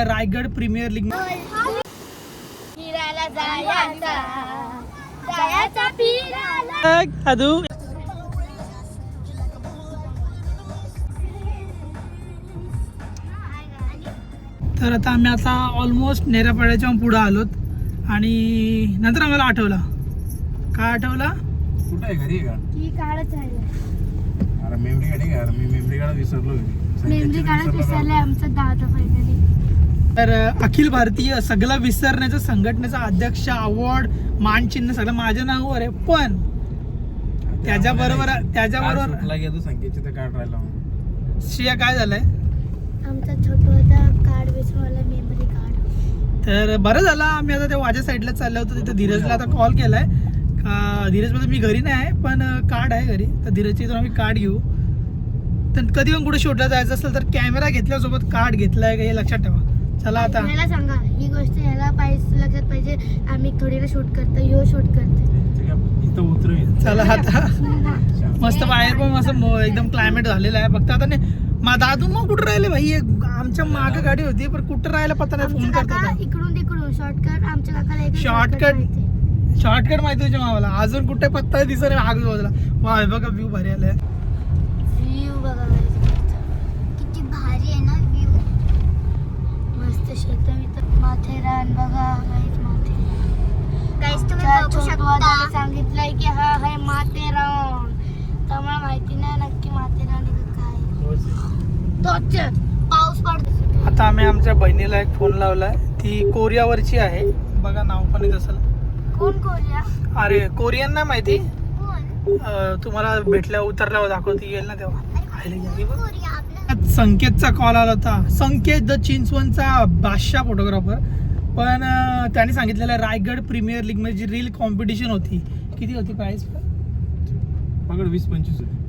सांगितलेलं Raigad premier league तर आता आम्ही आता ऑलमोस्ट नेरापाड्याच्या पुढे आलोत आणि नंतर आम्हाला आठवला काय आठवला कुठे आहे घरी का की काढच राहिलं अरे मेमरी गाडी का मी मेमरी कार्ड विसरलो मेमरी काढच विसरले आमचं दादा फायनली. तर अखिल भारतीय सगळं विसरण्याचं संघटनेचा अध्यक्ष अवॉर्ड मानचिन्ह सगळं माझ्या नावावर आहे पण त्याच्याबरोबर संकेतचे ते कार्ड राहिला श्रेया काय झालंय आमचा छोटा कार्ड विसरवलं मेमरी कार्ड. तर बरं झालं आम्ही आता त्या माझ्या साईडला चाललो होतो तिथे धीरजला आता कॉल केलाय का धीरज मध्ये मी घरी नाही आहे पण कार्ड आहे घरी तर धीरजची इथून आम्ही कार्ड घेऊ. तर कधी पण कुठे शूटला जायचं असेल तर कॅमेरा घेतल्यासोबत कार्ड घेतलाय का हे लक्षात ठेवा. चला आता याला सांगा ही गोष्ट याला पाहिजे लक्षात पाहिजे आम्ही थोडी शूट करतो यो शूट करतो इथं उतरवी. चला आता मस्त बाहेर पण असं एकदम क्लायमेट झालेलं आहे. फक्त आता नाही दादू मग कुठं राहिले भाई आमच्या मागे गाडी होती पण कुठं राहायला पत्ता नाही. फोन करतो इकडून तिकडून शॉर्टकट आमच्या काकाला एक शॉर्टकट माहिती तुझ्या मावाला अजून कुठे पत्ता दिसत नाही आग बाजूला. वा बघा व्ह्यू भारी आलाय. व्ह्यू बघा किती भारी आहे ना व्ह्यू. मस्त शेत माथेरान बघा गाईस तुम्ही बघू शकता सांगितलंय की हा आहे माथेरान. तर मला माहिती नाही नक्की माथेरान काय पाऊस पडतो. आता आम्ही आमच्या बहिणीला एक फोन लावलाय ती कोरियावरची आहे बघा नाव पण येत असेल. कोण कोरिया अरे कोरियन नाही माहिती कोण तुम्हाला भेटल्या उतरल्यावर दाखवती येईल ना तेव्हा. कोरिया संकेतचा कॉल आला होता. संकेत द चिंचवणचा बादशाह फोटोग्राफर पण त्याने सांगितलेलं रायगड प्रीमियर लीग मध्ये जी रील कॉम्पिटिशन होती किती होती प्राइस 20-25 होती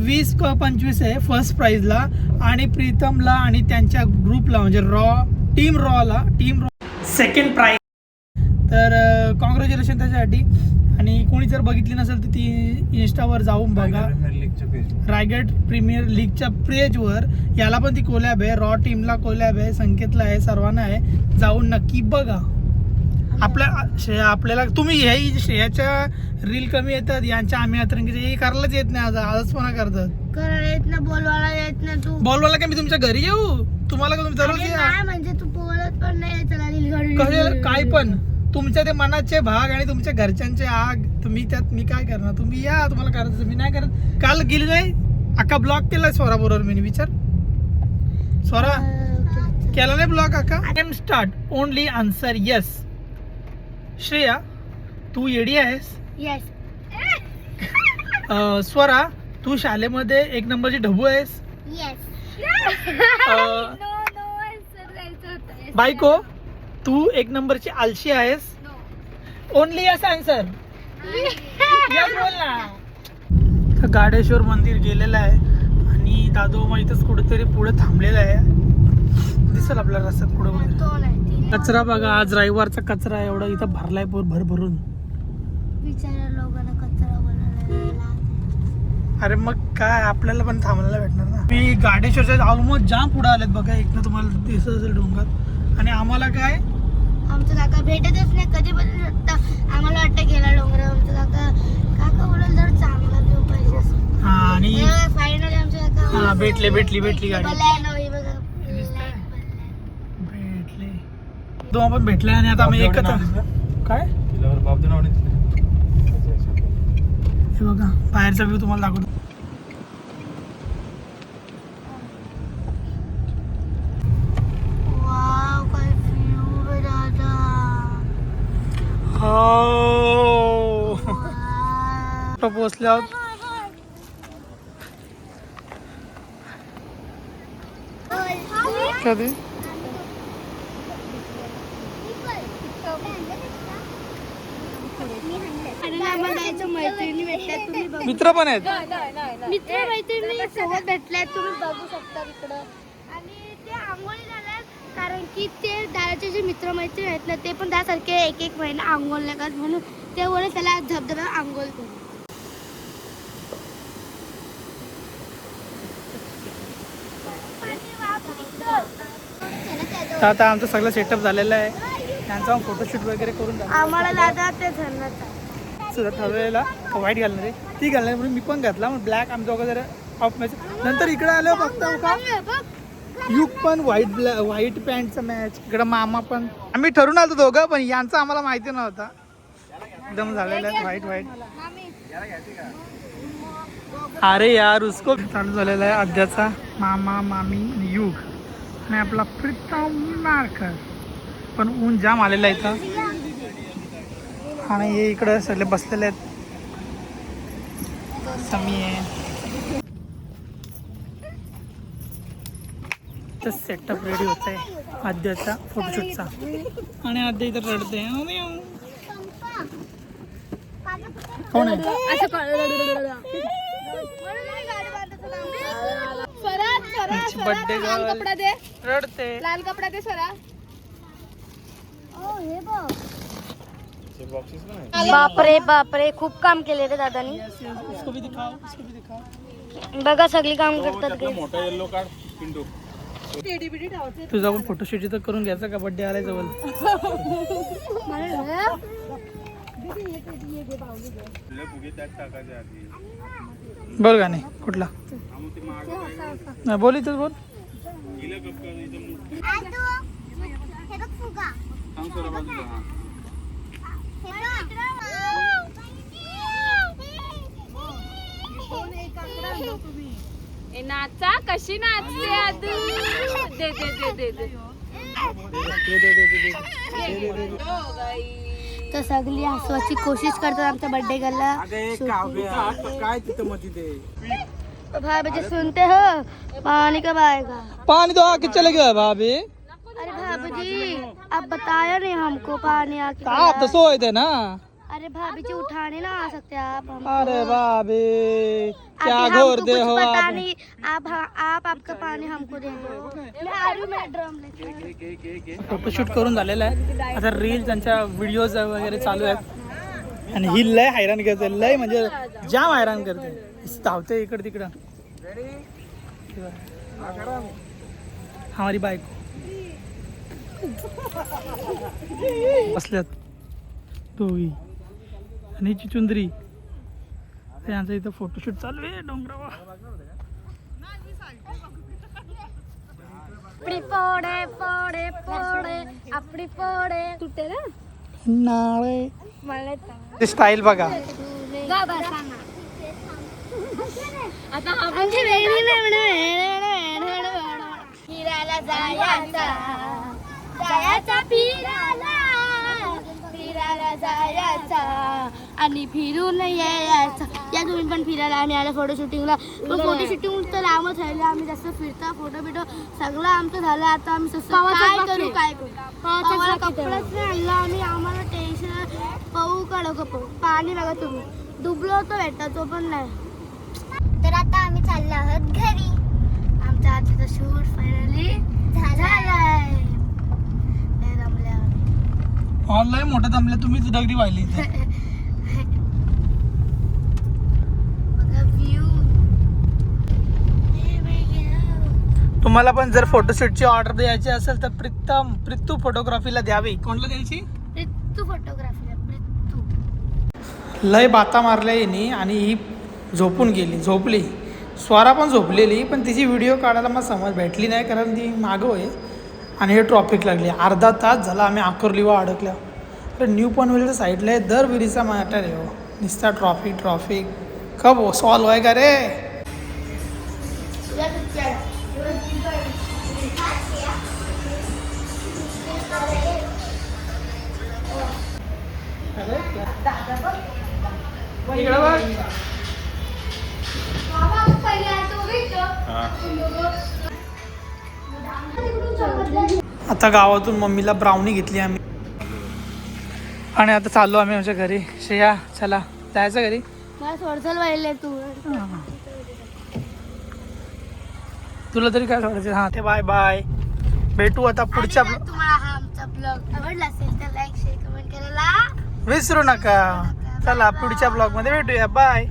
20-25 आहे फर्स्ट प्राइजला आणि प्रीतमला आणि त्यांच्या ग्रुपला म्हणजे टीम रॉ सेकंड प्राइज. तर कॉंग्रॅच्युलेशन त्याच्यासाठी. आणि कोणी जर बघितली नसेल तर ती इंस्टावर जाऊन बघा रायगड प्रीमियर लीगच्या पेजवर. याला पण ती कोलॅब आहे रॉ टीमला कोलॅब आहे संकेतला आहे सर्वांना आहे जाऊन नक्की बघा. आपल्याला तुम्ही ह्याही श्रेयाच्या रील कमी येतात यांच्या आम्ही अतरंगीचे हे करायलाच येत नाही आजच पण करतात करायला येत ना बोलवायला येत ना तू बोलवायला काय मी तुमच्या घरी येऊ तुम्हाला का तुम्ही दररोज नाही म्हणजे तू बोलत पण नाही चला रील काय पण तुमच्या ते मनाचे भाग आणि तुमच्या घरच्यांचे आग तुम्ही त्यात मी काय करणार. तुम्ही या तुम्हाला करायचं मी नाही करत. काल गेली नाही अक्का ब्लॉक केलाय स्वरा बरोबर मी विचार स्वरा केला नाही ब्लॉक अक्का. Am start only answer yes. Shreya तू येडी आहेस. येस स्वरा तू शाळेमध्ये 1 नंबरची ढबू आहेस. येस बायको तू 1 नंबरची आलशी आहेस. ओनली यस आन्सर यस बोल ना. गाडेश्वर मंदिर गेलेलं आहे आणि दादू इथंच कुठेतरी पुढे थांबलेला आहे दिसेल आपल्याला रस्त्यात पुढे. कचरा बघा आज रविवारचा कचरा एवढा इथं भरलाय भरून. बिचारा लोकांना कचरा बनवला. अरे मग काय आपल्याला पण थांबायला भेटणार ना. मी गाडेश्वरच्या ऑलमोस्ट जाम पुढे आलेत बघा इथनं तुम्हाला दिसत असेल डोंगर आणि आम्हाला काय आमचं काका भेटतच नाही कधी पण आम्हाला वाटतं गेला डोंगर आमचं काका बोलल जर चांगला व्ह्यू पाहिजे. आणि फायनली आमच्या काका भेटली गाडी भेटले तो आपण भेटले आणि आता आम्ही एकच काय हे बघा बाहेरचा व्ह्यू तुम्हाला दाखवतो. पोचल्या कधी मित्र पण आहेत मित्र मैत्रिणी सोबत भेटल्यात तुम्ही बघू शकता तिकडं. आणि ते आंघोळी झाल्यात कारण की ते दादाचे जे मित्र मैत्रिणी आहेत ना ते पण त्यासारखे 1-1 महिना आंघोळ लागतात म्हणून ते बोलले त्याला धबधबा आंघोळ करू. तर आता आमचं सगळं सेटअप झालेलं आहे. त्यांचा फोटोशूट वगैरे करून झालं. आम्हाला दादा ते झरणाचा सुद्धा ठरवलेला व्हाईट घालणार आहे, ती घालणार म्हणून मी पण घातला. मग ब्लॅक आमचा वगैरे ऑफ मॅच. नंतर इकडे आलो बघता का युग पण व्हाईट पॅन्टचा मॅच. इकडं मामा पण. आम्ही ठरून आलो दोघं, पण यांचं आम्हाला माहिती नव्हता. एकदम झालेलं आहे व्हाईट. अरे यार उसको चालू झालेला आहे आद्याचा मामा मामी आणि युग आणि आपला प्रीतम नारकर. पण ऊन जाम आलेला आहे इथं आणि हे इकडं सगळे बसलेले आहेत. समी आहे. तर सेटअप रेडी होत आहे आद्याचा फोटोशूटचा आणि आद्या इथं रडते. कोण आहे? बर्थडे कपडा दे, रडते. लाल कपडा दे स्वरा. बापरे खूप काम केले रे दादानी. इसको भी दिखाओ, इसको भी दिखाओ. बघा सगळी काम करतात ते. मोठा येल्लो कार्ड पिंटू. तुझा पण फोटोशूट इथं करून घ्यायचा का बर्थडे आलाय जवळ. बोल गाणे कुठला नाही बोल इथंच बोल. नाचा कशी नाचते आदू. दे दे दे दे दे. तर सगळी हसवाची कोशिश करतात आमच्या बर्थडे गर्लला. काय तिथं मग तिथे भाई बच्चे सुनते हो पानी कब आएगा. पानी तो आके चले गया भाभी. अरे भाभी जी आप बताया नहीं हमको पानी आके. आप तो सोए थे ना. अरे भाभी जी उठाने ना आ सकते आप हमको. अरे भाभी क्या अभी घोर हमको दे कुछ हो पता आप. नहीं. आप आपका पानी हमको दे दो. मैं आ रही हूँ, मेरा ड्रम लेके. फोटोशूट करून झालेला आहे. आता रील त्यांच्या व्हिडिओज वगैरे चालू आहेत आणि ही लय हैराण करते. लय म्हणजे जाम हैराण करते. धावते इकडं तिकडं. हमारी बायको बसल्यात दोघी आणि चिचुंदरी. त्यांचं इथं फोटोशूट चालू आहे डोंगरावर. आपली पोडे पोडे पोडे आपली पोडे तुटे ना नाळे मला स्टाईल बघा. आता आमची वेगळी फिरायला जायचा फिरायला जायचा आणि फिरून यायचा. या तुम्ही पण फिरायला आम्ही आला फोटो शूटिंगला. पण फोटो शूटिंग तर लांबच राहिले. आम्ही जास्त फिरता फोटो बिटो सगळं आमचं झालं. आता आम्ही काय करू आम्हाला कपडाच नाही आणला आम्ही. आम्हाला टेन्शन पाहू काढू पाहू. पाणी बघा तुम्ही डुबलो होतो भेटा तो पण नाही. तर आता आम्ही चाललो आहोत घरी. आमच्या आजचा शूट फायनली झालाय. ऑनलाईन मोठं जमलं तुम्हीच दगडी वाहिली इथे. तुम्हाला पण जर फोटोशूटची ऑर्डर द्यायची असेल तर प्रित्तू फोटोग्राफीला द्यावी. कोणला द्यायची? प्रित्तू फोटोग्राफीला. प्रित्तू लय बाता मारल्या हिनी आणि ही झोपली. स्वरा पण झोपलेली पण तिची व्हिडिओ काढायला मला समज भेटली नाही कारण ती मागं आहे आणि हे ट्रॉफिक लागली. अर्धा तास झाला आम्ही आकुर्लीवर अडकल्या. तर न्यू पनवेलच्या साईडला आहे. दर विरीचा मॅटर आहे हो. नुसता ट्रॉफिक कब सॉल्व आहे का रे. आता गावातून मम्मीला ब्राउनी घेतली आम्ही आणि आता चाललो आम्ही आमच्या घरी. श्रेया चला जायचं घरी. मला सोडचल वाहिले तू. तुला तरी काय सोडायचं. हां ते बाय भेटू आता पुढच्या. तुम्हाला हा आमचा ब्लॉग आवडला असेल तर लाईक शेअर कमेंट करायला विसरू नका. चला पुढच्या ब्लॉग मध्ये भेटूया. बाय.